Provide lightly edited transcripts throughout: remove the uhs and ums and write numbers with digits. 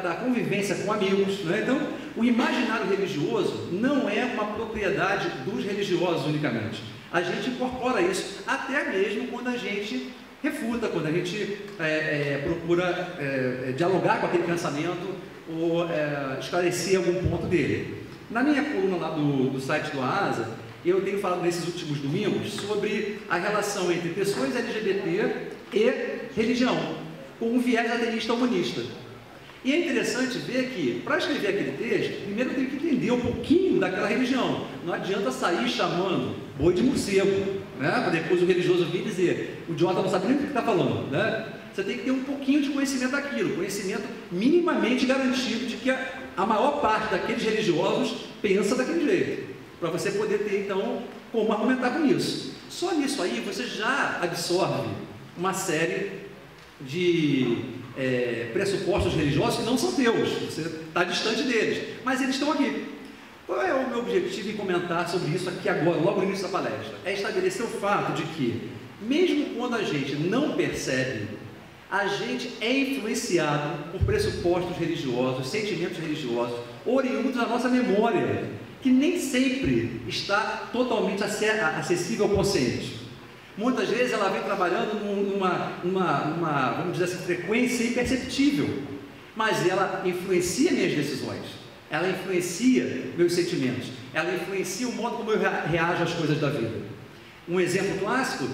da convivência com amigos, né? Então, o imaginário religioso não é uma propriedade dos religiosos unicamente. A gente incorpora isso, até mesmo quando a gente refuta, quando a gente procura dialogar com aquele pensamento ou esclarecer algum ponto dele. Na minha coluna lá do site do AASA, eu tenho falado nesses últimos domingos sobre a relação entre pessoas LGBT e religião, com um viés ateísta humanista. E é interessante ver que, para escrever aquele texto, primeiro eu tenho que entender um pouquinho daquela religião. Não adianta sair chamando boi de morcego, né? Para depois o religioso vir dizer, o idiota não sabe nem o que está falando, né? Você tem que ter um pouquinho de conhecimento daquilo, conhecimento minimamente garantido de que a maior parte daqueles religiosos pensa daquele jeito, para você poder ter, então, como argumentar com isso. Só nisso aí você já absorve uma série de pressupostos religiosos que não são teus, você está distante deles, mas eles estão aqui. Qual é o meu objetivo em comentar sobre isso aqui agora, logo no início da palestra? É estabelecer o fato de que, mesmo quando a gente não percebe, a gente é influenciado por pressupostos religiosos, sentimentos religiosos, oriundos da nossa memória, que nem sempre está totalmente acessível ao consciente. Muitas vezes ela vem trabalhando vamos dizer assim, frequência imperceptível, mas ela influencia minhas decisões, ela influencia meus sentimentos, ela influencia o modo como eu reajo às coisas da vida. Um exemplo clássico,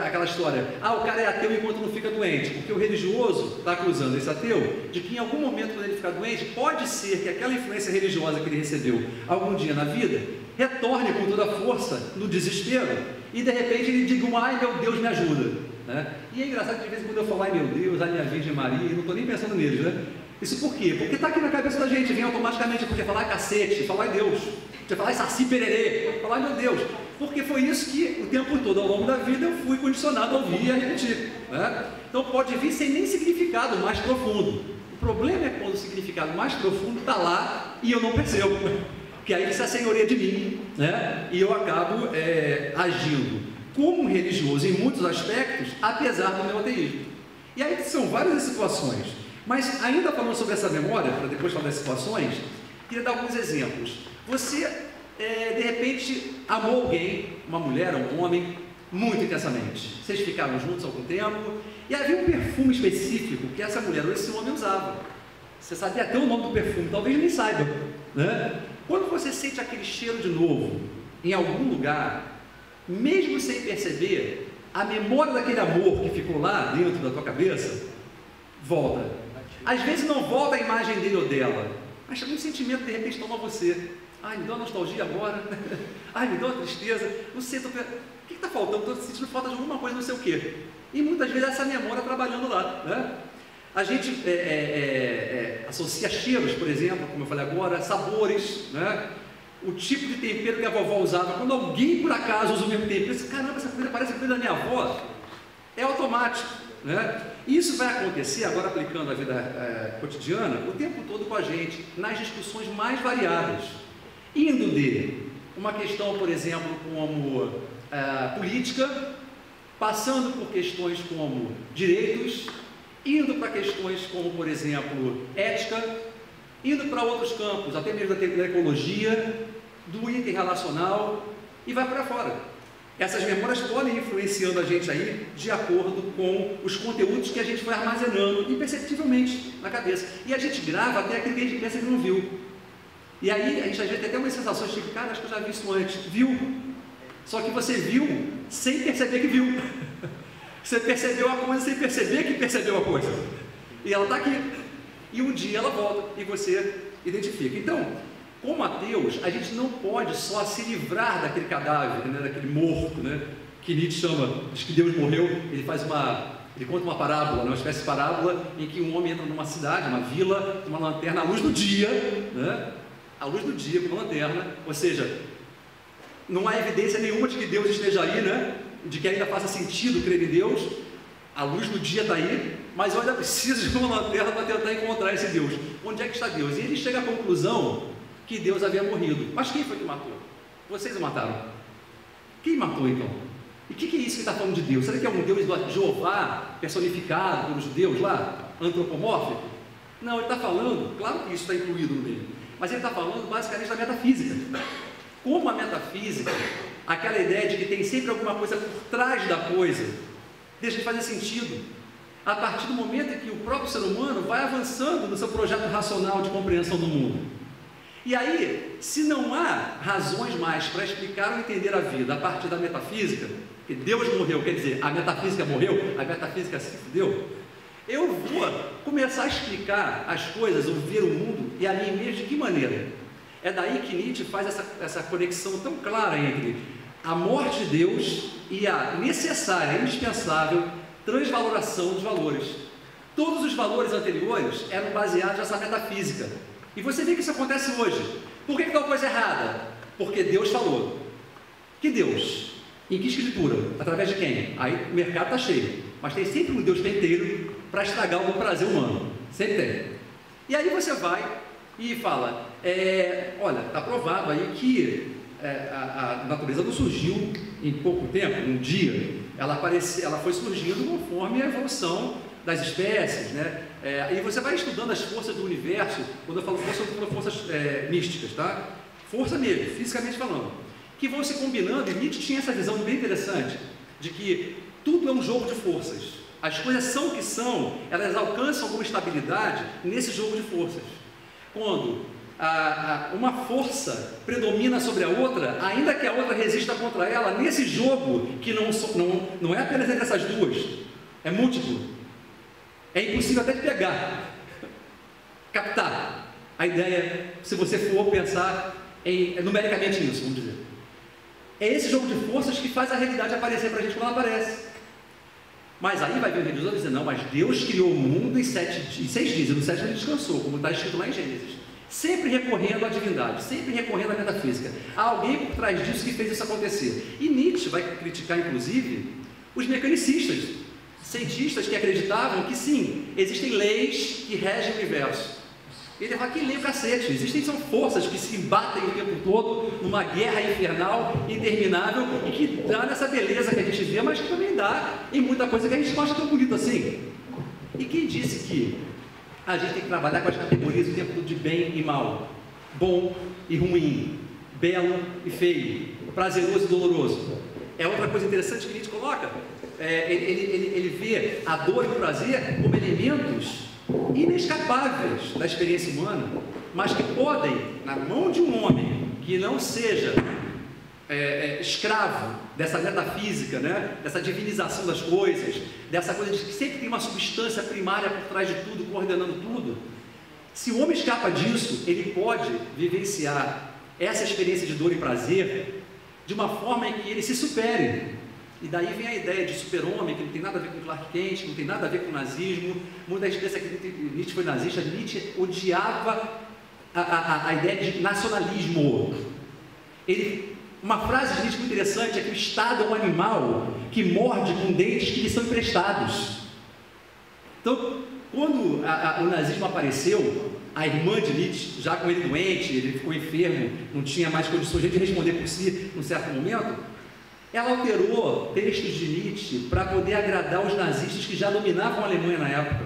aquela história, o cara é ateu enquanto não fica doente, porque o religioso está acusando esse ateu de que em algum momento, quando ele ficar doente, pode ser que aquela influência religiosa que ele recebeu algum dia na vida retorne com toda a força no desespero e de repente ele diga, ai meu Deus, me ajuda, né? E é engraçado que de vez em quando eu falo, ai meu Deus, ai minha Virgem Maria, eu não estou nem pensando neles, né? Isso por quê? Porque está aqui na cabeça da gente, vem automaticamente, porque falar cacete, falar em Deus, você falar saci pererê, falar meu Deus, porque foi isso que o tempo todo, ao longo da vida, eu fui condicionado a ouvir e a repetir, né? Então pode vir sem nem significado mais profundo. O problema é quando o significado mais profundo está lá e eu não percebo, porque aí ele se assenhoreia de mim, né? E eu acabo agindo como um religioso em muitos aspectos, apesar do meu ateísmo. E aí são várias situações, mas ainda falando sobre essa memória, para depois falar das situações, queria dar alguns exemplos. Você, de repente, amou alguém, uma mulher ou um homem, muito intensamente. Vocês ficaram juntos há algum tempo, e havia um perfume específico que essa mulher ou esse homem usava. Você sabia até o nome do perfume, talvez nem saiba, né? Quando você sente aquele cheiro de novo, em algum lugar, mesmo sem perceber, a memória daquele amor que ficou lá dentro da tua cabeça, volta. Às vezes não volta a imagem dele ou dela, mas um sentimento de repente toma você. Ai, me dá uma nostalgia agora. Ai, me dá uma tristeza. Não sei, o que está faltando? Estou sentindo falta de alguma coisa, não sei o quê. E muitas vezes essa memória trabalhando lá, né? A gente associa cheiros, por exemplo, como eu falei agora, sabores, né? O tipo de tempero que a vovó usava. Quando alguém por acaso usa o mesmo tempero, você, caramba, essa comida parece a comida da minha avó. É automático, né? E isso vai acontecer, agora aplicando a vida cotidiana, o tempo todo com a gente, nas discussões mais variadas. Indo de uma questão, por exemplo, como política, passando por questões como direitos, indo para questões como, por exemplo, ética, indo para outros campos, até mesmo da ecologia, do interrelacional, e vai para fora. Essas memórias podem ir influenciando a gente aí de acordo com os conteúdos que a gente foi armazenando imperceptivelmente na cabeça. E a gente grava até aquilo que a gente pensa que não viu. E aí a gente às vezes tem até uma sensação de, cara, acho que eu já vi isso antes. Viu? Só que você viu sem perceber que viu. Você percebeu a coisa sem perceber que percebeu a coisa. E ela está aqui. E um dia ela volta e você identifica. Então, como ateus, a gente não pode só se livrar daquele cadáver, né, daquele morto, né, que Nietzsche chama, diz que Deus morreu. Ele conta uma parábola, uma espécie de parábola em que um homem entra numa cidade, uma vila, com uma lanterna à luz do dia, né, à luz do dia, com uma lanterna, ou seja, não há evidência nenhuma de que Deus esteja aí, né, de que ainda faça sentido crer em Deus. A luz do dia está aí, mas eu ainda preciso de uma lanterna para tentar encontrar esse Deus. Onde é que está Deus? E ele chega à conclusão que Deus havia morrido. Mas quem foi que matou? Vocês o mataram. Quem matou então? E o que é isso que está falando de Deus? Será que é um Deus de Jeová personificado pelos judeus lá, antropomórfico? Não, ele está falando, claro que isso está incluído no meio, mas ele está falando basicamente da metafísica. Como a metafísica, aquela ideia de que tem sempre alguma coisa por trás da coisa, deixa de fazer sentido, a partir do momento em que o próprio ser humano vai avançando no seu projeto racional de compreensão do mundo. E aí, se não há razões mais para explicar ou entender a vida a partir da metafísica, que Deus morreu, quer dizer, a metafísica morreu, a metafísica se fudeu, eu vou começar a explicar as coisas, ou ver o mundo e a mim mesmo de que maneira? É daí que Nietzsche faz essa conexão tão clara entre a morte de Deus e a necessária, indispensável transvaloração dos valores. Todos os valores anteriores eram baseados nessa metafísica. E você vê que isso acontece hoje. Por que é uma coisa errada? Porque Deus falou. Que Deus? Em que escritura? Através de quem? Aí o mercado está cheio. Mas tem sempre um Deus penteiro para estragar o prazer humano. Sempre tem. E aí você vai e fala, olha, está provado aí que a natureza não surgiu em pouco tempo, um dia. Ela foi surgindo conforme a evolução das espécies, né? E você vai estudando as forças do universo. Quando eu falo força, eu falo forças místicas, tá? Força mesmo, fisicamente falando, que vão se combinando. E Nietzsche tinha essa visão bem interessante de que tudo é um jogo de forças. As coisas são o que são, elas alcançam alguma estabilidade nesse jogo de forças. Quando uma força predomina sobre a outra, ainda que a outra resista contra ela, nesse jogo que não é apenas entre essas duas, é múltiplo, é impossível até de pegar, captar a ideia, se você for pensar numericamente nisso, vamos dizer. É esse jogo de forças que faz a realidade aparecer para a gente quando ela aparece. Mas aí vai vir o religioso dizer, não, mas Deus criou o mundo em 6 dias, e no 7º ele descansou, como está escrito lá em Gênesis. Sempre recorrendo à divindade, sempre recorrendo à metafísica. Há alguém por trás disso que fez isso acontecer. E Nietzsche vai criticar, inclusive, os mecanicistas, cientistas que acreditavam que sim, existem leis que regem o universo. Ele fala que lê o cacete, são forças que se embatem o tempo todo numa guerra infernal, interminável, e que dá nessa beleza que a gente vê, mas que também dá em muita coisa que a gente não acha tão bonito assim. E quem disse que a gente tem que trabalhar com as categorias o tempo todo de bem e mal, bom e ruim, belo e feio, prazeroso e doloroso? É outra coisa interessante que a gente coloca. Ele vê a dor e o prazer como elementos inescapáveis da experiência humana, mas que podem, na mão de um homem que não seja escravo dessa metafísica, né? Dessa divinização das coisas, dessa coisa de que sempre tem uma substância primária por trás de tudo, coordenando tudo. Se o homem escapa disso, ele pode vivenciar essa experiência de dor e prazer de uma forma em que ele se supere. E daí vem a ideia de super-homem, que não tem nada a ver com Clark Kent, não tem nada a ver com o nazismo. Muita gente pensa que Nietzsche foi nazista. Nietzsche odiava a ideia de nacionalismo. Uma frase de Nietzsche muito interessante é que o Estado é um animal que morde com dentes que lhe são emprestados. Então, quando o nazismo apareceu, a irmã de Nietzsche, já com ele doente, ele ficou enfermo, não tinha mais condições de responder por si num certo momento, ela alterou textos de Nietzsche para poder agradar os nazistas que já dominavam a Alemanha na época,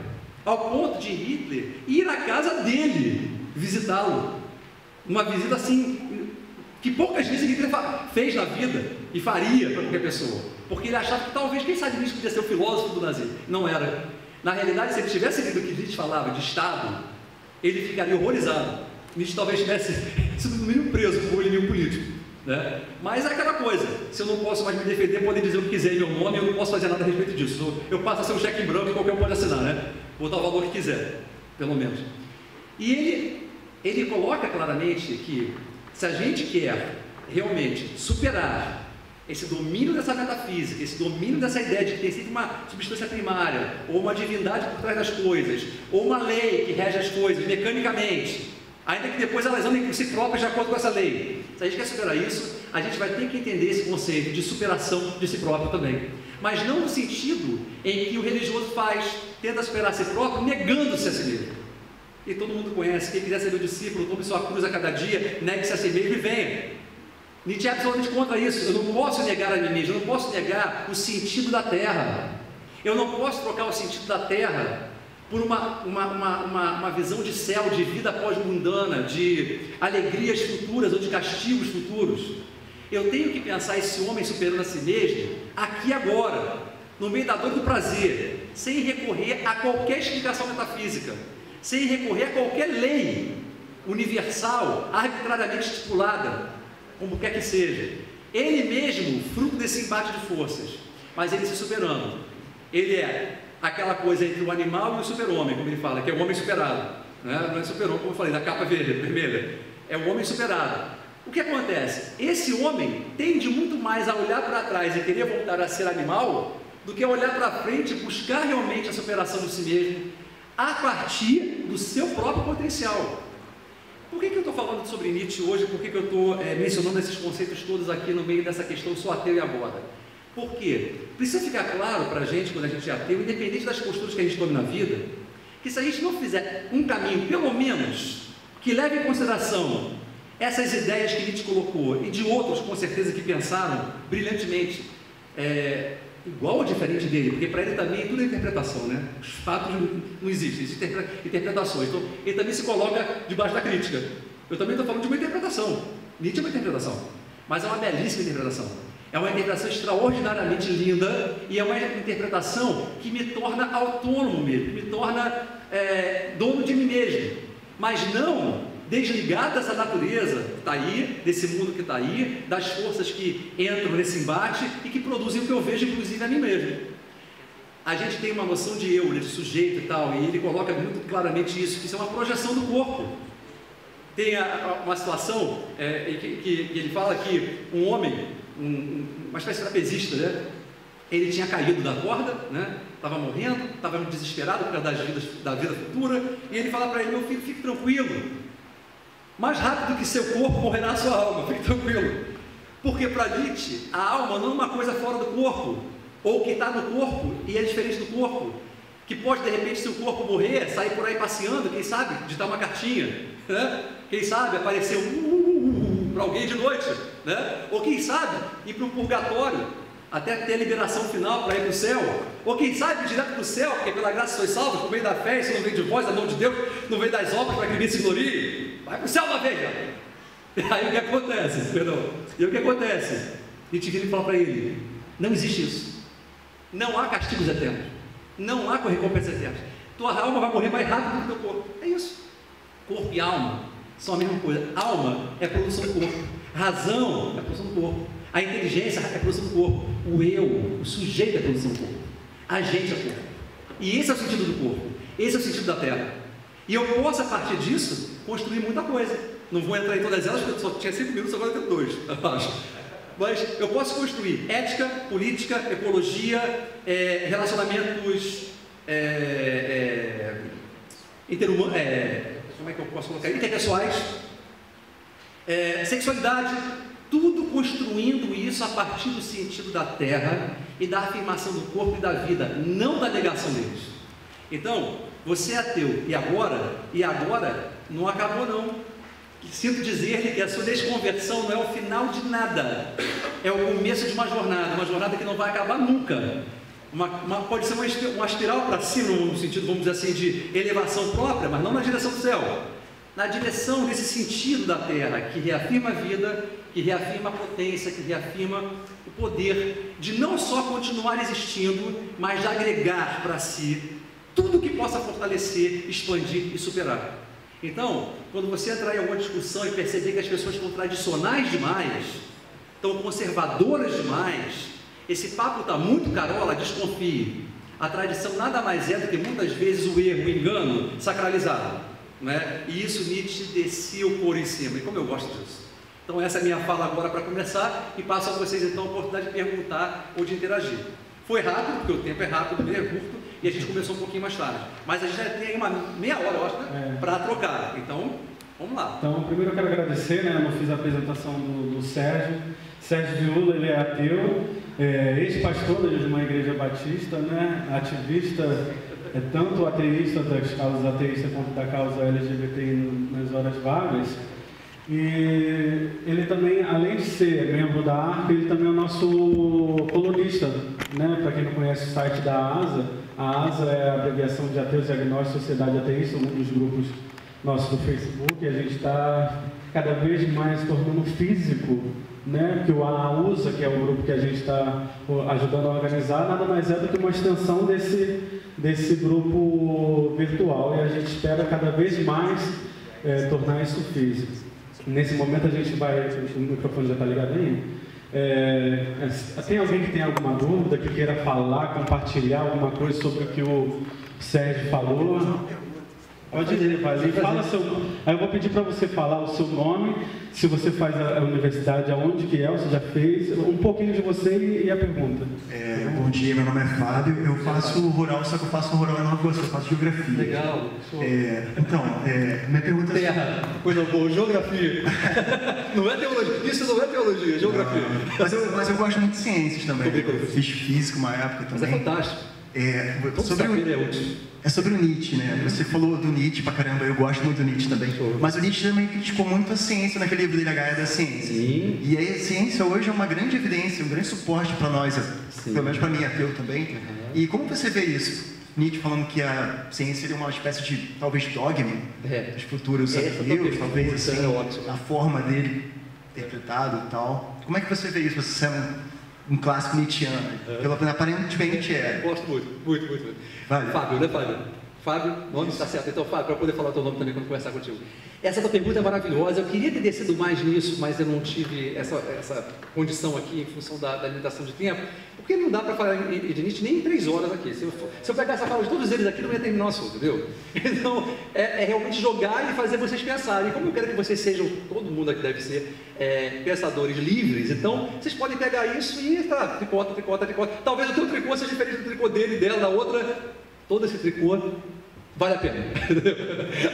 ao ponto de Hitler ir na casa dele visitá-lo, uma visita assim que poucas vezes Hitler fez na vida e faria para qualquer pessoa, porque ele achava que talvez, quem sabe, Nietzsche podia ser o filósofo do nazismo. Não era. Na realidade, se ele tivesse lido o que Nietzsche falava de Estado, ele ficaria horrorizado. Nietzsche talvez tivesse sido no mínimo preso por um inimigo político. Né? Mas é aquela coisa, se eu não posso mais me defender, poder dizer o que quiser em meu nome, eu não posso fazer nada a respeito disso. Eu passo a ser um cheque em branco e qualquer um pode assinar, né? Botar o valor que quiser, pelo menos. E ele coloca claramente que se a gente quer realmente superar esse domínio dessa metafísica, esse domínio dessa ideia de que tem sempre uma substância primária, ou uma divindade por trás das coisas, ou uma lei que rege as coisas mecanicamente, ainda que depois elas andem por si próprias de acordo com essa lei. Se a gente quer superar isso, a gente vai ter que entender esse conceito de superação de si próprio também. Mas não no sentido em que o religioso tenta superar a si próprio, negando-se a si mesmo. E todo mundo conhece, quem quiser ser meu discípulo, tome sua cruz a cada dia, negue-se a si mesmo e venha. Nietzsche é absolutamente contra isso. Eu não posso negar a mim mesmo, eu não posso negar o sentido da terra. Eu não posso trocar o sentido da terra por uma visão de céu, de vida pós-mundana, de alegrias futuras ou de castigos futuros. Eu tenho que pensar esse homem superando a si mesmo, aqui agora, no meio da dor e do prazer, sem recorrer a qualquer explicação metafísica, sem recorrer a qualquer lei universal, arbitrariamente estipulada, como quer que seja. Ele mesmo, fruto desse embate de forças, mas ele se superando. Ele é aquela coisa entre o animal e o super-homem, como ele fala, que é o homem superado, né? Não é super-homem, como eu falei, da capa vermelha, é o homem superado. O que acontece? Esse homem tende muito mais a olhar para trás e querer voltar a ser animal, do que a olhar para frente e buscar realmente a superação de si mesmo, a partir do seu próprio potencial. Por que eu estou falando sobre Nietzsche hoje? Por que eu estou mencionando esses conceitos todos aqui no meio dessa questão sou ateu e agora? Por quê? Precisa ficar claro para a gente, quando a gente é ateu, independente das posturas que a gente tome na vida, que se a gente não fizer um caminho, pelo menos, que leve em consideração essas ideias que Nietzsche colocou, e de outros, com certeza, que pensaram brilhantemente, igual ou diferente dele, porque para ele também tudo é interpretação, né? Os fatos não existem, existem interpretações. Então, ele também se coloca debaixo da crítica. Eu também estou falando de uma interpretação. Nietzsche é uma interpretação, mas é uma belíssima interpretação. É uma interpretação extraordinariamente linda e é uma interpretação que me torna autônomo mesmo, me torna dono de mim mesmo, mas não desligado dessa natureza que está aí, desse mundo que está aí, das forças que entram nesse embate e que produzem o que eu vejo, inclusive a mim mesmo. A gente tem uma noção de eu, de sujeito e tal, e ele coloca muito claramente isso, que isso é uma projeção do corpo. Tem uma situação que ele fala que um homem, uma espécie de trapezista, né? Ele tinha caído da corda, né? Estava morrendo, estava desesperado por causa da vida futura, e ele fala para ele: meu filho, fique tranquilo, mais rápido que seu corpo morrerá a sua alma, fique tranquilo. Porque para Nietzsche, a alma não é uma coisa fora do corpo, ou que está no corpo e é diferente do corpo, que pode de repente, se o corpo morrer, sair por aí passeando, quem sabe, digitar uma cartinha, né? Quem sabe aparecer para alguém de noite, né? Ou quem sabe ir para o purgatório, até ter a liberação final para ir para o céu, ou quem sabe ir direto para o céu, porque pela graça sois salvos, por meio da fé, isso não vem de vós, é dom de Deus, não vem das obras para que ninguém se glorie, vai para o céu uma vez, já. Aí o que acontece? E o que acontece? Nietzsche vira e fala para ele: não existe isso, não há castigos eternos, não há recompensa eterna, tua alma vai morrer mais rápido do que o teu corpo. É isso. Corpo e alma são a mesma coisa. Alma é a produção do corpo, razão é a produção do corpo, a inteligência é a produção do corpo, o eu, o sujeito é a produção do corpo, a gente é o corpo. E esse é o sentido do corpo, esse é o sentido da Terra. E eu posso, a partir disso, construir muita coisa. Não vou entrar em todas elas, porque eu só tinha 5 minutos, agora eu tenho 2, eu acho. Mas eu posso construir ética, política, ecologia, relacionamentos como é que eu posso colocar? Interpessoais, sexualidade, tudo construindo isso a partir do sentido da Terra e da afirmação do corpo e da vida, não da negação deles. Então, você é ateu, e agora não acabou não. Sinto dizer-lhe que a sua desconversão não é o final de nada, é o começo de uma jornada que não vai acabar nunca. Pode ser uma espiral para cima, no sentido, vamos dizer assim, de elevação própria, mas não na direção do céu, na direção desse sentido da Terra, que reafirma a vida, que reafirma a potência, que reafirma o poder de não só continuar existindo, mas de agregar para si tudo que possa fortalecer, expandir e superar. Então, quando você entrar em alguma discussão e perceber que as pessoas estão tradicionais demais, estão conservadoras demais, esse papo está muito carola, desconfie. A tradição nada mais é do que muitas vezes o erro, o engano sacralizado, né? E isso Nietzsche descia o couro em cima, e como eu gosto disso. Então essa é a minha fala agora para começar, e passo a vocês então a oportunidade de perguntar ou de interagir. Foi rápido, porque o tempo é rápido, meio curto, e a gente começou um pouquinho mais tarde, mas a gente já tem aí uma meia hora, eu acho, né? Para trocar, então vamos lá. Então primeiro eu quero agradecer, né? Eu não fiz a apresentação do Sérgio. Sérgio Viúla, ele é ateu, ex-pastor de uma igreja batista, né? Ativista, tanto ateísta das causas ateístas quanto da causa LGBTI nas horas vagas. E ele também, além de ser membro da ARC, ele também é o nosso colunista, né? Para quem não conhece o site da ASA, a ASA é a abreviação de Ateus e Agnósticos, Sociedade Ateísta, um dos grupos nossos do Facebook, e a gente está cada vez mais tornando físico, né? Que o AUSA, que é o grupo que a gente está ajudando a organizar, nada mais é do que uma extensão desse grupo virtual, e a gente espera cada vez mais tornar isso físico. Nesse momento a gente vai... O microfone já está ligado aí? Tem alguém que tem alguma dúvida, que queira falar, compartilhar alguma coisa sobre o que o Sérgio falou? Pode ir, fala seu... Aí eu vou pedir para você falar o seu nome, se você faz a universidade, aonde que é, você já fez, um pouquinho de você e a pergunta. Bom dia, meu nome é Fábio, eu faço rural, só que eu faço rural em Nova Iguaçu, eu faço geografia. Legal. Minha pergunta é... Terra, coisa boa, geografia. Não é teologia, isso não é teologia, é geografia. Mas eu gosto muito de ciências também, eu fiz física uma época também. Mas é fantástico. É sobre o Nietzsche, né? Você falou do Nietzsche pra caramba, eu gosto muito do Nietzsche também. Mas o Nietzsche também criticou muito a ciência naquele livro dele, A Gaia da Ciência. Sim. E aí a ciência hoje é uma grande evidência, um grande suporte para nós, pelo menos para mim, ateu também. Uhum. E como você vê isso? Nietzsche falando que a ciência seria uma espécie de, talvez, dogma das futuras Deus, talvez assim, a forma dele interpretado e tal. Como é que você vê isso, você sendo um clássico nietzschiano? Aparentemente é. Gosto muito. Vale. Fábio, né, Fábio? Fábio, nome está certo. Então, Fábio, para poder falar o teu nome também quando conversar contigo. Essa tua pergunta é maravilhosa. Eu queria ter descido mais nisso, mas eu não tive essa condição aqui em função da limitação de tempo, porque não dá para falar de Nietzsche nem em 3 horas aqui. Se eu pegar essa fala de todos eles aqui, não ia terminar o assunto, entendeu? Então, é realmente jogar e fazer vocês pensarem. Como eu quero que vocês sejam, todo mundo aqui deve ser, pensadores livres, então vocês podem pegar isso e tricota. Talvez o teu tricô seja diferente do tricô dele, dela, da outra. Todo esse tricô vale a pena.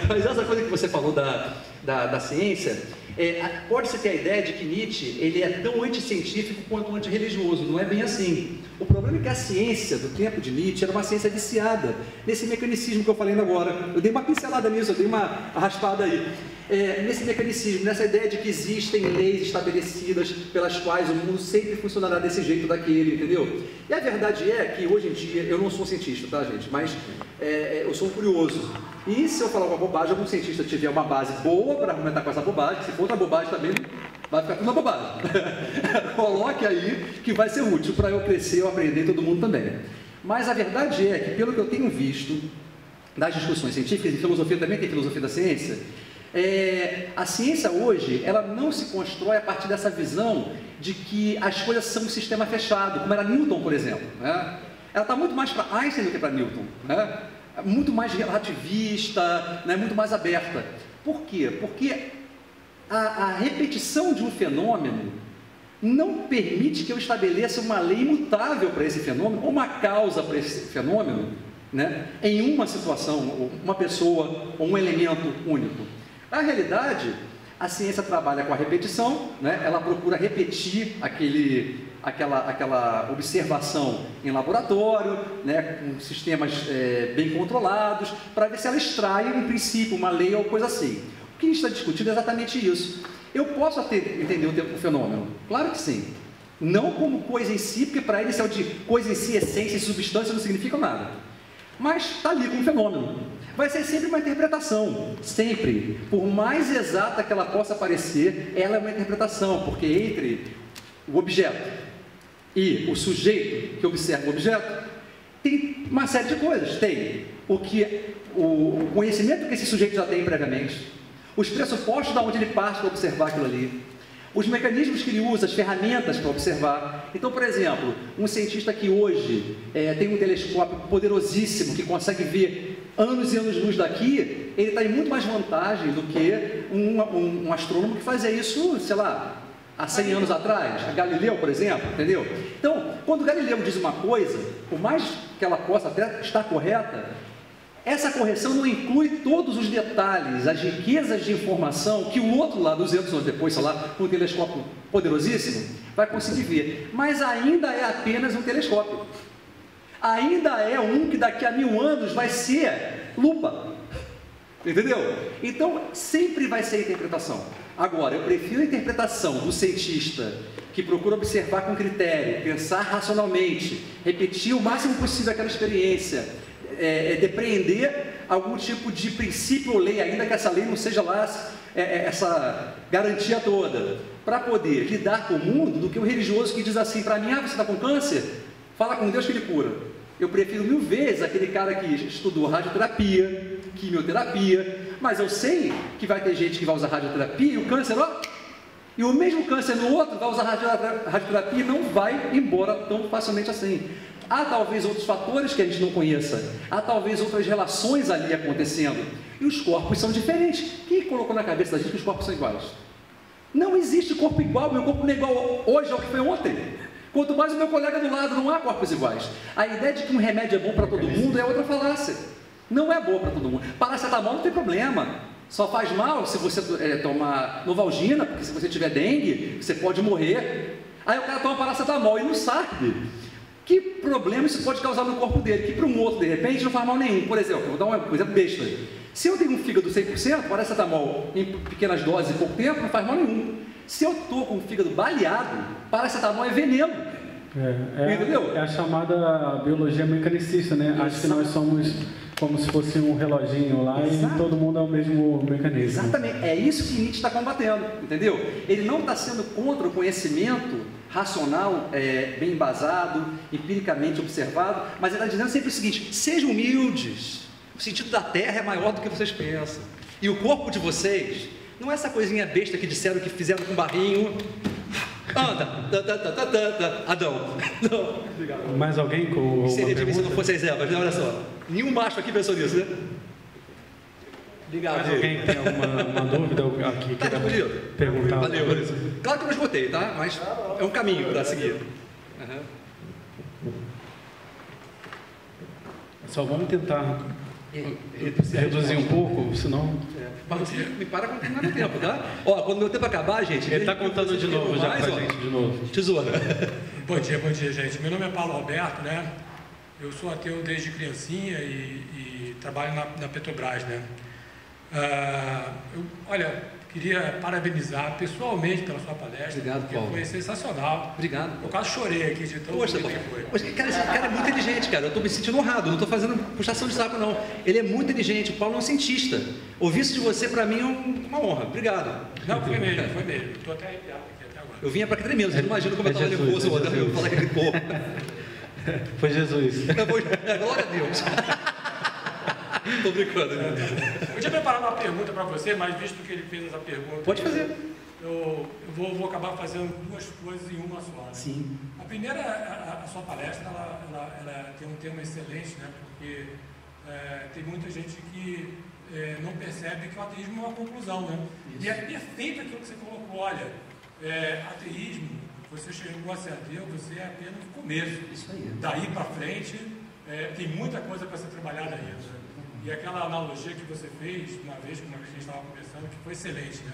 Mas essa coisa que você falou da ciência, pode-se ter a ideia de que Nietzsche ele é tão anticientífico quanto antirreligioso. Não é bem assim. O problema é que a ciência do tempo de Nietzsche era uma ciência viciada nesse mecanicismo que eu falei ainda agora. Eu dei uma pincelada nisso, eu dei uma raspada aí. Nesse mecanismo, nessa ideia de que existem leis estabelecidas pelas quais o mundo sempre funcionará desse jeito daquele, entendeu? E a verdade é que hoje em dia, eu não sou cientista, tá, gente? Mas eu sou um curioso. E se eu falar uma bobagem, algum cientista tiver uma base boa para argumentar com essa bobagem, se for outra bobagem também, vai ficar tudo uma bobagem. Coloque aí que vai ser útil para eu crescer, eu aprender e todo mundo também. Mas a verdade é que, pelo que eu tenho visto das discussões científicas, e filosofia também tem filosofia da ciência, a ciência hoje, ela não se constrói a partir dessa visão de que as coisas são um sistema fechado, como era Newton, por exemplo, né? Ela está muito mais para Einstein do que para Newton, né? Muito mais relativista, né? Muito mais aberta. Por quê? Porque a repetição de um fenômeno não permite que eu estabeleça uma lei imutável para esse fenômeno, ou uma causa para esse fenômeno, né? Em uma situação, uma pessoa, ou um elemento único. Na realidade, a ciência trabalha com a repetição, né? Ela procura repetir aquela observação em laboratório, né? Com sistemas bem controlados, para ver se ela extrai um princípio, uma lei ou coisa assim. O que a gente está discutindo é exatamente isso. Eu posso entender o fenômeno? Claro que sim. Não como coisa em si, porque para ele isso é de coisa em si, essência e substância não significa nada. Mas está ali como fenômeno. Vai ser sempre uma interpretação, sempre. Por mais exata que ela possa parecer, ela é uma interpretação, porque entre o objeto e o sujeito que observa o objeto, tem uma série de coisas. Tem o conhecimento que esse sujeito já tem previamente, os pressupostos de onde ele parte para observar aquilo ali, os mecanismos que ele usa, as ferramentas para observar. Então, por exemplo, um cientista que hoje tem um telescópio poderosíssimo, que consegue ver anos e anos-luz daqui, ele está em muito mais vantagem do que um astrônomo que fazia isso, sei lá, há 100 anos atrás, Galileu, por exemplo, entendeu? Então, quando Galileu diz uma coisa, por mais que ela possa até estar correta, essa correção não inclui todos os detalhes, as riquezas de informação que o outro lá, 200 anos depois, sei lá, com um telescópio poderosíssimo, vai conseguir ver. Mas ainda é apenas um telescópio. Ainda é um que daqui a 1000 anos vai ser lupa. Entendeu? Então, sempre vai ser interpretação. Agora, eu prefiro a interpretação do cientista que procura observar com critério, pensar racionalmente, repetir o máximo possível aquela experiência, depreender algum tipo de princípio ou lei, ainda que essa lei não seja lá essa garantia toda, para poder lidar com o mundo, do que o religioso que diz assim para mim: você está com câncer? Fala com Deus que ele cura. Eu prefiro 1000 vezes aquele cara que estudou radioterapia, quimioterapia, mas eu sei que vai ter gente que vai usar radioterapia e o câncer, e o mesmo câncer no outro vai usar radioterapia e não vai embora tão facilmente assim. Há talvez outros fatores que a gente não conheça, há talvez outras relações ali acontecendo, e os corpos são diferentes. Quem colocou na cabeça da gente que os corpos são iguais? Não existe corpo igual, meu corpo não é igual hoje ao que foi ontem. Quanto mais o meu colega do lado, não há corpos iguais. A ideia de que um remédio é bom para todo mundo é outra falácia. Não é boa para todo mundo. Paracetamol não tem problema. Só faz mal se você tomar Novalgina, porque se você tiver dengue, você pode morrer. Aí o cara toma paracetamol e não sabe que problema isso pode causar no corpo dele, que para um outro, de repente, não faz mal nenhum. Por exemplo, vou dar uma coisa besta. Se eu tenho um fígado 100%, paracetamol em pequenas doses em pouco tempo, não faz mal nenhum. Se eu estou com o fígado baleado, paracetamol é veneno. Entendeu? É a chamada biologia mecanicista, né? Acho que nós somos como se fosse um reloginho lá. Exato. E todo mundo é o mesmo mecanismo. Exatamente, é isso que Nietzsche está combatendo, entendeu? Ele não está sendo contra o conhecimento racional, bem embasado, empiricamente observado, mas ele está dizendo sempre o seguinte: sejam humildes, o sentido da Terra é maior do que vocês pensam, e o corpo de vocês não é essa coisinha besta que disseram que fizeram com barrinho. Anda, Adão. Não. Obrigado. Mais alguém com que seria de mim se não fosse as ervas, né? Olha só. Nenhum macho aqui pensou nisso, né? Obrigado. Mais alguém tem alguma dúvida aqui? Tá respondido. Perguntar. Valeu. Claro que eu não esgotei, tá? Mas é um caminho para seguir. Só vamos tentar reduzir um pouco, senão... Mas você me para quando terminar meu tempo, tá? Ó, quando meu tempo acabar, gente... Ele está contando de novo já pra gente, de novo. Tesoura. Bom dia, gente. Meu nome é Paulo Alberto, né? Eu sou ateu desde criancinha e trabalho na Petrobras, né? Queria parabenizar pessoalmente pela sua palestra. Obrigado, porque Paulo. Foi sensacional. Obrigado. Eu quase chorei aqui de tão Poxa, bonito que foi. Poxa, cara, esse cara é muito inteligente, cara. Eu estou me sentindo honrado, não estou fazendo puxação de saco, não. Ele é muito inteligente. O Paulo é um cientista. Ouvir isso de você, para mim, é uma honra. Obrigado. Não, foi mesmo. Estou até arrepiado aqui até agora. Eu vinha para tremendo. Você não imagina como eu estava nervoso eu falar aquele povo. Foi Jesus. Glória a Deus. Estou brincando, né? Eu tinha preparado uma pergunta para você, mas visto que ele fez essa pergunta... Pode fazer. Eu vou acabar fazendo duas coisas em uma só. Né? Sim. A primeira, a sua palestra, ela tem um tema excelente, né? Porque tem muita gente que não percebe que o ateísmo é uma conclusão, né? Isso. E é perfeito aquilo que você colocou. Olha, ateísmo, você chegou a ser ateu, você é apenas o começo. Isso aí. Daí para frente, tem muita coisa para ser trabalhada ainda. E aquela analogia que você fez, uma vez que a gente estava conversando, que foi excelente, né?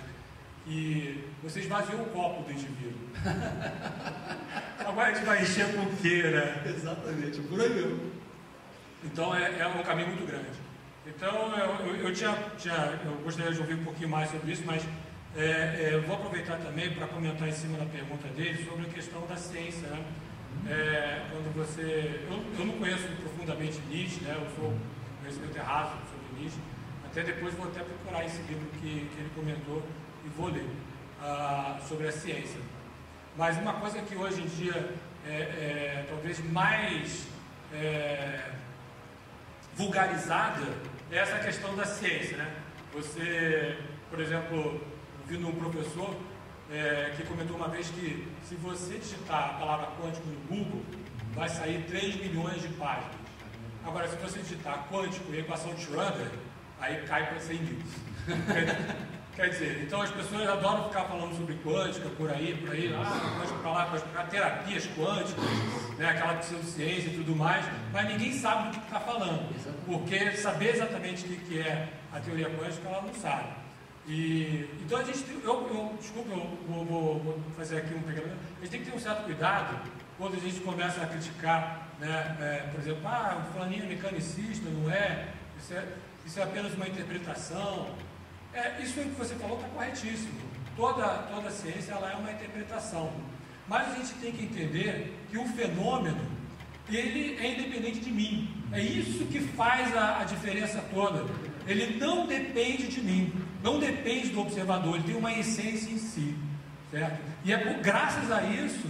Que você esvaziou o copo do indivíduo. Agora a gente vai encher com o quê, né? Exatamente, por aí mesmo. Então é um caminho muito grande. Então eu gostaria de ouvir um pouquinho mais sobre isso, mas eu vou aproveitar também para comentar em cima da pergunta dele sobre a questão da ciência, né? Quando você... Eu não conheço profundamente Nietzsche, né? Eu sou conhecimento raso sobre Nietzsche. Até depois vou até procurar esse livro que ele comentou e vou ler sobre a ciência. Mas uma coisa que hoje em dia talvez mais vulgarizada é essa questão da ciência, né? Você, por exemplo, ouvindo um professor que comentou uma vez que se você digitar a palavra quântico no Google, vai sair 3 milhões de páginas. Agora, se você digitar quântico e equação de Schrödinger, aí cai para 100 mil. Quer dizer, então as pessoas adoram ficar falando sobre quântica, por aí, quântico para lá, quântico para lá, terapias quânticas, né, aquela pseudociência e tudo mais, mas ninguém sabe do que está falando, porque saber exatamente o que é a teoria quântica, ela não sabe. Então a gente, desculpa, eu vou fazer aqui um pequeno, a gente tem que ter um certo cuidado quando a gente começa a criticar, né, por exemplo, o fulaninho é mecanicista, não é? isso é apenas uma interpretação. Isso que você falou está corretíssimo. Toda ciência ela é uma interpretação. Mas a gente tem que entender que o fenômeno, ele é independente de mim. É isso que faz a diferença toda. Ele não depende de mim, não depende do observador, ele tem uma essência em si, certo? E graças a isso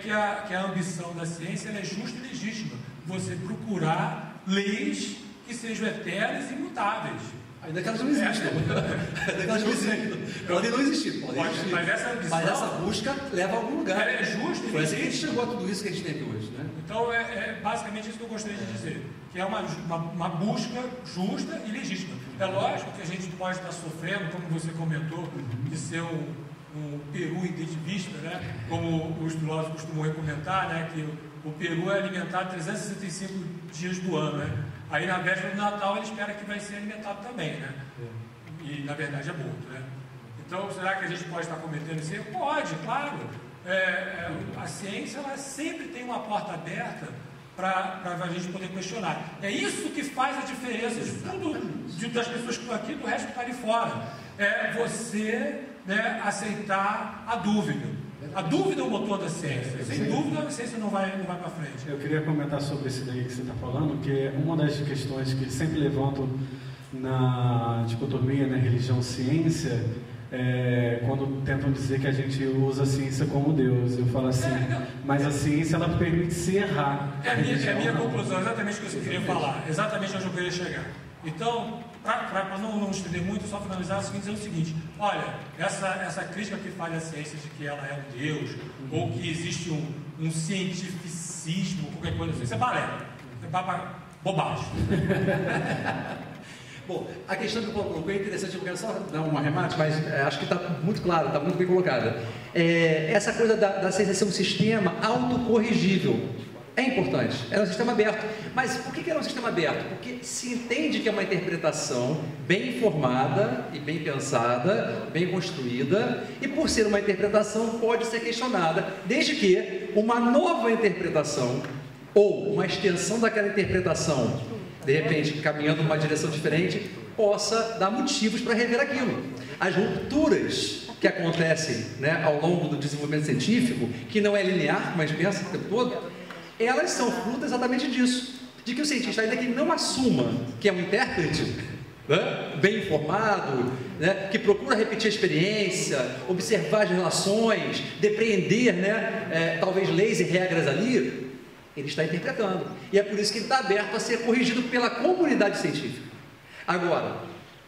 que a ambição da ciência ela é justa e legítima. Você procurar leis que sejam eternas e imutáveis. Ainda que elas não existam. Ainda que elas não existam. Podem não existir. Mas essa busca leva a algum lugar. Ela é justa. Foi assim que a gente chegou a tudo isso que a gente tem aqui hoje, né? Então, basicamente isso que eu gostaria de dizer. Que é uma busca justa e legítima. É lógico que a gente pode estar sofrendo, como você comentou, de ser um Peru individualista, né? Como os filósofos costumam comentar, né? Que o Peru é alimentado 365 dias do ano, né? Aí na véspera do Natal ele espera que vai ser alimentado também, né? E na verdade é morto, né? Então será que a gente pode estar cometendo isso? Pode, claro. A ciência ela sempre tem uma porta aberta para a gente poder questionar. É isso que faz a diferença de tudo, das pessoas que estão aqui, do resto que está ali fora. É você, né, aceitar a dúvida. A dúvida é o motor da ciência. Sem dúvida, a ciência não vai para frente. Eu queria comentar sobre isso daí que você está falando, que uma das questões que sempre levanto na dicotomia, né, religião-ciência, quando tentam dizer que a gente usa a ciência como Deus. Eu falo assim, mas a ciência ela permite se errar. É a minha conclusão, exatamente o que eu queria falar, exatamente onde eu queria chegar. Então, para não estender muito, só finalizar, dizer o seguinte: olha, essa crítica que faz a ciência de que ela é um Deus, ou que existe um cientificismo, qualquer coisa assim, isso é balé, é bobagem. Bom, a questão que o Paulo colocou é interessante, eu quero só dar um arremate, mas acho que está muito claro, está muito bem colocada. Essa coisa da ciência ser um sistema autocorrigível é importante, é um sistema aberto. Mas por que é um sistema aberto? Porque se entende que é uma interpretação bem informada e bem pensada, bem construída, e por ser uma interpretação pode ser questionada, desde que uma nova interpretação ou uma extensão daquela interpretação, de repente caminhando numa direção diferente, possa dar motivos para rever aquilo. As rupturas que acontecem, né, ao longo do desenvolvimento científico, que não é linear, como a gente pensa o tempo todo, elas são fruto exatamente disso, de que o cientista, ainda que não assuma que é um intérprete, né, bem informado, né, que procura repetir a experiência, observar as relações, depreender, né, talvez leis e regras ali, ele está interpretando, e é por isso que ele está aberto a ser corrigido pela comunidade científica. Agora,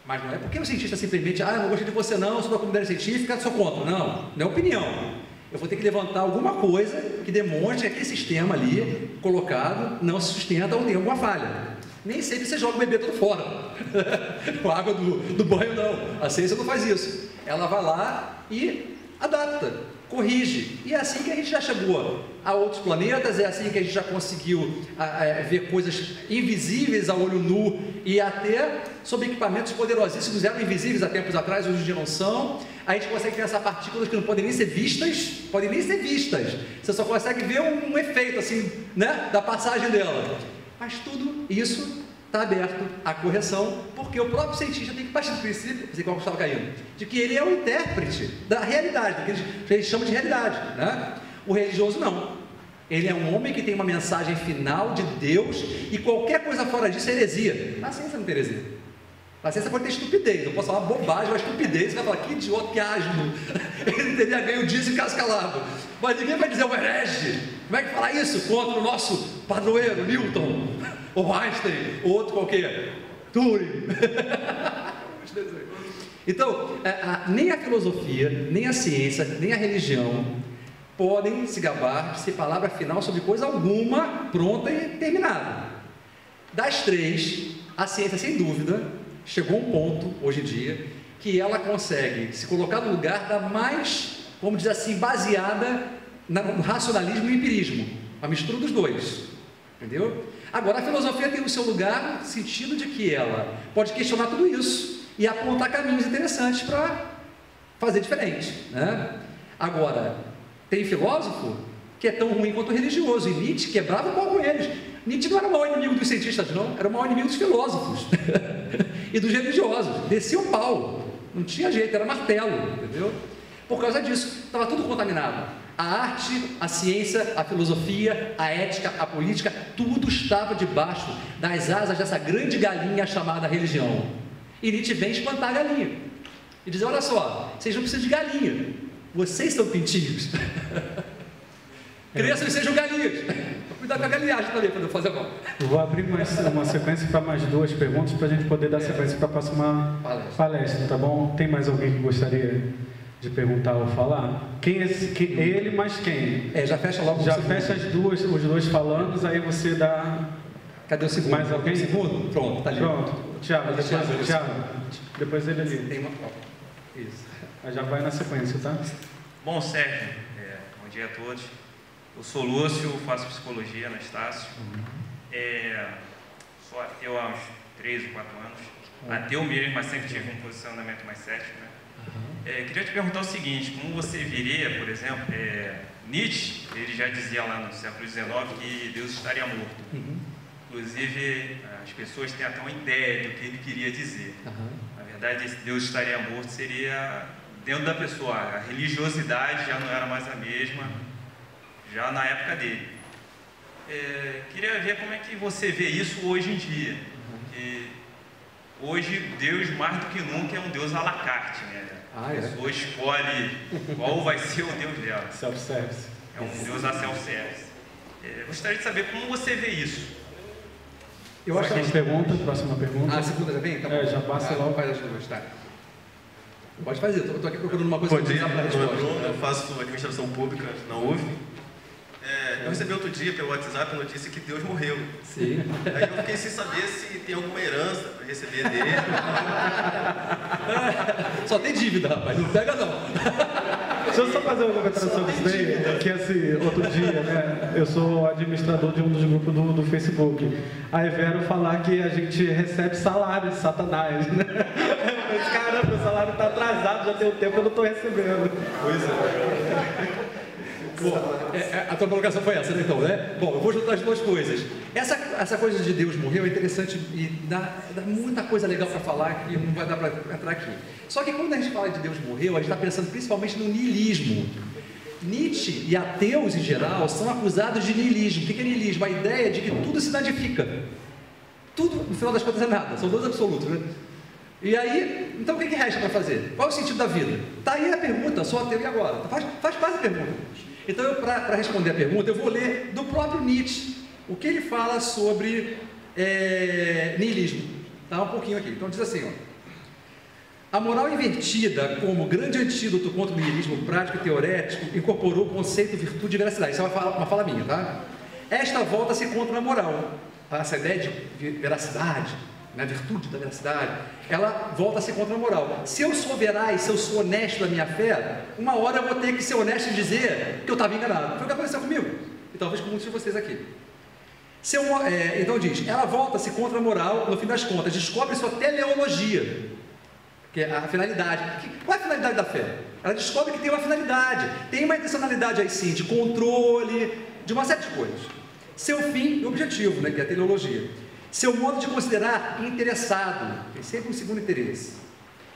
mas não é porque o cientista simplesmente, eu não gostei de você não, sou da comunidade científica, sou contra. Não é opinião. Eu vou ter que levantar alguma coisa que demonstre que aquele sistema ali, colocado, não se sustenta ou tem alguma falha. Nem sempre você joga o bebê todo fora, com a água do banho não, a ciência não faz isso. Ela vai lá e adapta, corrige, e é assim que a gente já chegou a outros planetas, é assim que a gente já conseguiu ver coisas invisíveis a olho nu, e até sob equipamentos poderosíssimos, eram invisíveis há tempos atrás, hoje em dia não são. A gente consegue pensar partículas que não podem nem ser vistas, você só consegue ver um efeito assim, né, da passagem dela, mas tudo isso está aberto à correção, porque o próprio cientista tem que partir do princípio, você estava caindo, de que ele é o intérprete da realidade, do que a gente chama de realidade, né? O religioso não, ele é um homem que tem uma mensagem final de Deus, e qualquer coisa fora disso é heresia. Na ciência não tem heresia, na ciência pode ter estupidez, eu posso falar bobagem, mas estupidez, você vai falar, que idiota, que asno, ele teria ganho disso e ficasse calado, mas ninguém vai dizer o herege. Como é que fala isso contra o nosso padroeiro, Newton, ou Einstein, ou outro qualquer, Turing? Então, nem a filosofia, nem a ciência, nem a religião podem se gabar de ser palavra final sobre coisa alguma pronta e terminada. Das três, a ciência, sem dúvida, chegou a um ponto, hoje em dia, que ela consegue se colocar no lugar da mais, vamos dizer assim, baseada no racionalismo e no empirismo, a mistura dos dois, entendeu? Agora, a filosofia tem o seu lugar no sentido de que ela pode questionar tudo isso e apontar caminhos interessantes para fazer diferente, né? Agora, tem filósofo que é tão ruim quanto o religioso, e Nietzsche quebrava o pau com eles. Nietzsche não era o maior inimigo dos cientistas, não, era o maior inimigo dos filósofos. e dos religiosos. Descia o pau, não tinha jeito, era martelo, entendeu? Por causa disso, estava tudo contaminado. A arte, a ciência, a filosofia, a ética, a política, tudo estava debaixo das asas dessa grande galinha chamada religião. E Nietzsche vem espantar a galinha e dizer: olha só, vocês não precisam de galinha, vocês são pintinhos. Cresçam e sejam galinhas. Cuidado com a galinhagem também, para não fazer mal. Vou abrir uma sequência para mais 2 perguntas, para a gente poder dar sequência para a próxima palestra, tá bom? Tem mais alguém que gostaria de perguntar ou falar? Quem é ele, mais quem? Já fecha logo. Já fecha os dois falando, aí você dá... Cadê o segundo? Mais alguém? Segundo? Pronto, tá ali. Pronto. Tiago, depois ele ali. Tem uma... Isso. Aí já vai na sequência, tá? Bom, Sérgio, bom dia a todos. Eu sou Lúcio, faço psicologia na Estácio. Sou ateu há uns 3 ou 4 anos. Ateu mesmo, mas sempre tive um posicionamento mais cético, né? Queria te perguntar o seguinte: como você viria, por exemplo, Nietzsche, ele já dizia lá no século XIX que Deus estaria morto. Inclusive, as pessoas têm até uma ideia do que ele queria dizer. Na verdade, esse Deus estaria morto seria dentro da pessoa. A religiosidade já não era mais a mesma, já na época dele. Queria ver como é que você vê isso hoje em dia. Que hoje, Deus, mais do que nunca, é um Deus à la carte, né? A pessoa escolhe qual vai ser o Deus dela. Self-service. É um Deus a self-service. Gostaria de saber como você vê isso. Eu acho que próxima pergunta. A segunda já vem? Então, já passa logo. Faz as duas, tá? Pode fazer, eu estou aqui procurando uma coisa para a resposta. Eu faço administração pública na UF. Eu recebi outro dia pelo WhatsApp a notícia que Deus morreu. Sim. Aí eu fiquei sem saber se tem alguma herança para receber dele. Só tem dívida, rapaz, não pega não. Deixa eu só fazer uma comentação sobre isso daí, que esse outro dia, né, eu sou administrador de um dos grupos do Facebook. Aí vieram falar que a gente recebe salário de Satanás, né? Mas, caramba, meu salário está atrasado, já tem um tempo que eu não estou recebendo. Pois é. Bom, a tua colocação foi essa, né, então, né? Bom, eu vou juntar as duas coisas. Essa coisa de Deus morreu é interessante e dá muita coisa legal para falar que não vai dar para entrar aqui. Só que quando a gente fala de Deus morreu, a gente está pensando principalmente no niilismo. Nietzsche e ateus em geral são acusados de niilismo. O que é niilismo? A ideia de que tudo se nadifica. Tudo, no final das contas, é nada. São dois absolutos, né? E aí, então o que resta para fazer? Qual é o sentido da vida? Está aí a pergunta, sou ateu e agora? Faz parte da pergunta. Então, para responder a pergunta, eu vou ler do próprio Nietzsche o que ele fala sobre niilismo. Tá? Um pouquinho aqui. Então diz assim, ó: a moral invertida, como grande antídoto contra o niilismo prático e teorético, incorporou o conceito virtude e veracidade. Isso é uma fala minha, tá? Esta volta-se contra a moral. Essa ideia de veracidade, né, a virtude da veracidade, ela volta-se contra a moral. Se eu sou veraz, se eu sou honesto na minha fé, uma hora eu vou ter que ser honesto e dizer que eu estava enganado. Foi o que aconteceu comigo, e talvez com muitos de vocês aqui. Então diz, ela volta-se contra a moral, no fim das contas, descobre sua teleologia, que é a finalidade. Qual é a finalidade da fé? Ela descobre que tem uma finalidade, tem uma intencionalidade aí sim, de controle, de uma série de coisas. Seu fim e objetivo, né, que é a teleologia. Seu modo de considerar interessado, tem sempre um segundo interesse.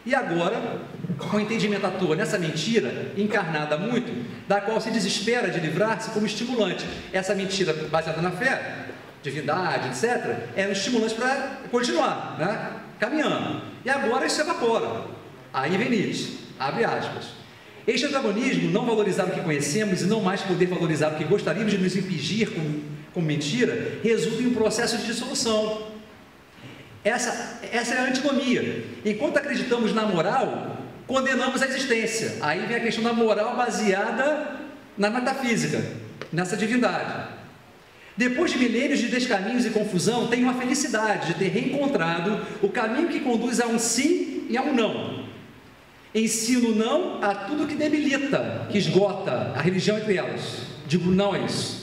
E agora, com o entendimento à toa nessa mentira, encarnada muito, da qual se desespera de livrar-se como estimulante. Essa mentira baseada na fé, divindade, etc., é um estimulante para continuar, né, caminhando. E agora isso evapora. Aí vem Nietzsche, abre aspas. Este antagonismo, não valorizar o que conhecemos e não mais poder valorizar o que gostaríamos de nos impingir como mentira, resulta em um processo de dissolução. Essa é a antinomia. Enquanto acreditamos na moral, condenamos a existência. Aí vem a questão da moral baseada na metafísica, nessa divindade. Depois de milênios de descaminhos e confusão, tenho a felicidade de ter reencontrado o caminho que conduz a um sim e a um não. Ensino não a tudo que debilita, que esgota a religião entre elas. Digo não a isso.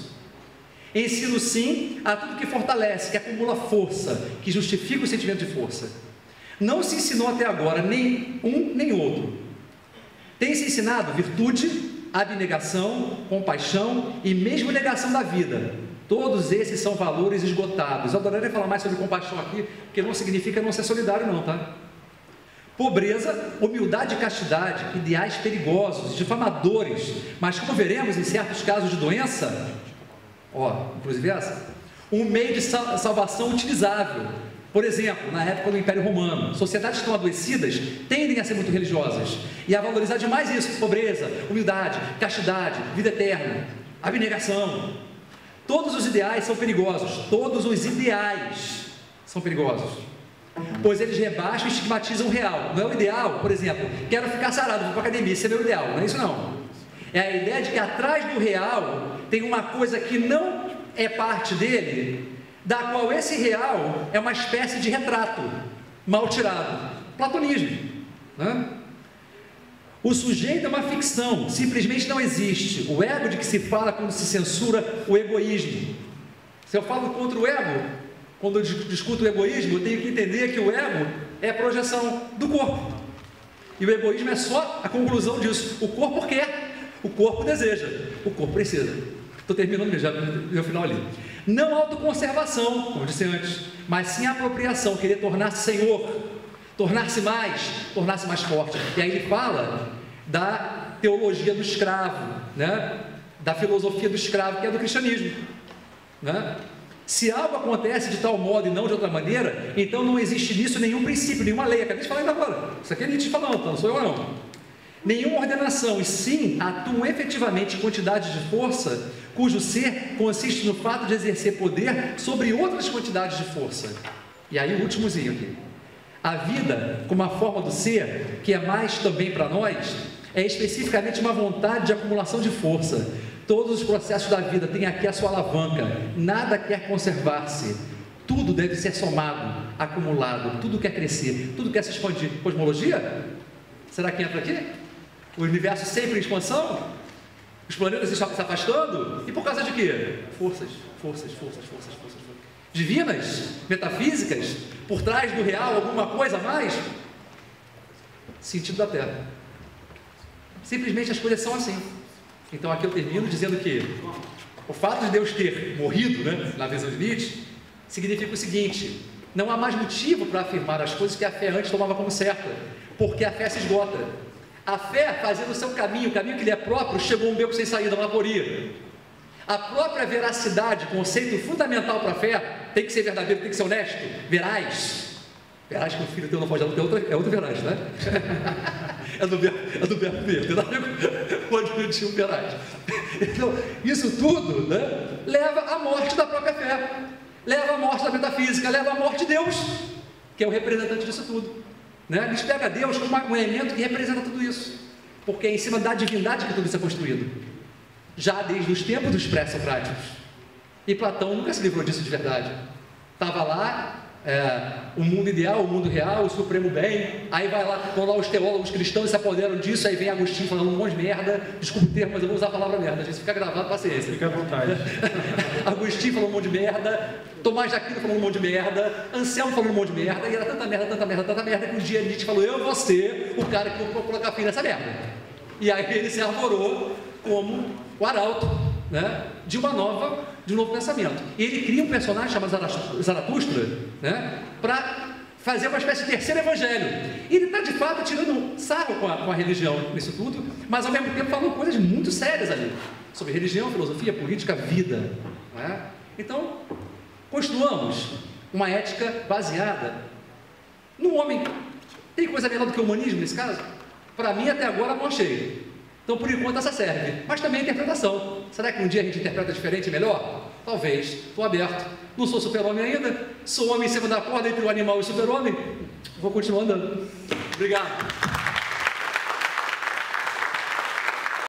Ensino sim a tudo que fortalece, que acumula força, que justifica o sentimento de força. Não se ensinou até agora nem um nem outro. Tem-se ensinado virtude, abnegação, compaixão e mesmo negação da vida. Todos esses são valores esgotados. Eu adoraria falar mais sobre compaixão aqui, porque não significa não ser solidário não, tá? Pobreza, humildade e castidade, ideais perigosos, difamadores, mas como veremos em certos casos de doença, inclusive essa, um meio de salvação utilizável. Por exemplo, na época do Império Romano, sociedades que estão adoecidas tendem a ser muito religiosas e a valorizar demais isso: pobreza, humildade, castidade, vida eterna, abnegação. Todos os ideais são perigosos, todos os ideais são perigosos, pois eles rebaixam e estigmatizam o real. Não é o ideal, por exemplo, quero ficar sarado, vou para a academia, isso é meu ideal, não é isso não. É a ideia de que atrás do real tem uma coisa que não é parte dele, da qual esse real é uma espécie de retrato mal tirado. Platonismo, né? O sujeito é uma ficção, simplesmente não existe. O ego de que se fala quando se censura o egoísmo. Se eu falo contra o ego, quando eu discuto o egoísmo, eu tenho que entender que o ego é a projeção do corpo. E o egoísmo é só a conclusão disso. O corpo quer, o corpo deseja, o corpo precisa. Estou terminando já no final ali. Não autoconservação, como eu disse antes, mas sim apropriação, querer tornar-se senhor, tornar-se mais forte. E aí ele fala da teologia do escravo, né? Da filosofia do escravo, que é do cristianismo, né? Se algo acontece de tal modo e não de outra maneira, então não existe nisso nenhum princípio, nenhuma lei. Acabei de falar ainda agora. Isso aqui é Nietzsche falando, então não sou eu não. Nenhuma ordenação, e sim atuam efetivamente quantidades de força, cujo ser consiste no fato de exercer poder sobre outras quantidades de força. E aí o últimozinho aqui. A vida, como a forma do ser, que é mais também para nós, é especificamente uma vontade de acumulação de força. Todos os processos da vida têm aqui a sua alavanca, nada quer conservar-se, tudo deve ser somado, acumulado, tudo quer crescer, tudo quer se expandir. Cosmologia? Será que entra aqui? O universo sempre em expansão? Os planetas estão se afastando? E por causa de quê? Forças. Divinas? Metafísicas? Por trás do real alguma coisa a mais? Sentido da Terra. Simplesmente as coisas são assim. Então aqui eu termino dizendo que o fato de Deus ter morrido, né, na visão de Nietzsche, significa o seguinte: não há mais motivo para afirmar as coisas que a fé antes tomava como certa, porque a fé se esgota. A fé, fazendo o seu caminho, o caminho que lhe é próprio, chegou a um beco sem saída, uma aporia. A própria veracidade, conceito fundamental para a fé, tem que ser verdadeiro, tem que ser honesto, veraz. Veraz que o filho teu não pode dar, é outro veraz, né? É do verbo ver, tem nada a ver com o adjetivo veraz. Então, isso tudo, né, leva à morte da própria fé, leva à morte da metafísica, leva à morte de Deus, que é o representante disso tudo. Né? Eles pegam Deus como um elemento que representa tudo isso, porque é em cima da divindade que tudo isso é construído, já desde os tempos dos pré-socráticos. E Platão nunca se livrou disso de verdade. Estava lá o mundo ideal, o mundo real, o supremo bem. Aí vão lá os teólogos cristãos se apoderam disso. Aí vem Agostinho falando um monte de merda. Desculpa o termo, mas eu vou usar a palavra merda. A gente fica gravado, paciência. Fica à vontade. Agostinho falando um monte de merda. Tomás de Aquino falando um monte de merda. Anselmo falando um monte de merda. E era tanta merda que um dia Nietzsche falou: eu vou ser o cara que vou colocar fim nessa merda. E aí ele se arvorou como o arauto, né, de um novo pensamento. E ele cria um personagem chamado Zaratustra, né, para fazer uma espécie de terceiro evangelho. E ele está de fato tirando sarro com a religião nisso tudo, mas ao mesmo tempo falando coisas muito sérias ali, sobre religião, filosofia, política, vida. Né? Então, construamos uma ética baseada no homem. Tem coisa melhor do que o humanismo nesse caso? Para mim, até agora, não achei. Então, por enquanto, essa serve. Mas também a interpretação. Será que um dia a gente interpreta diferente e melhor? Talvez. Estou aberto. Não sou super-homem ainda. Sou homem em cima da corda entre o animal e o super-homem. Vou continuar andando. Obrigado.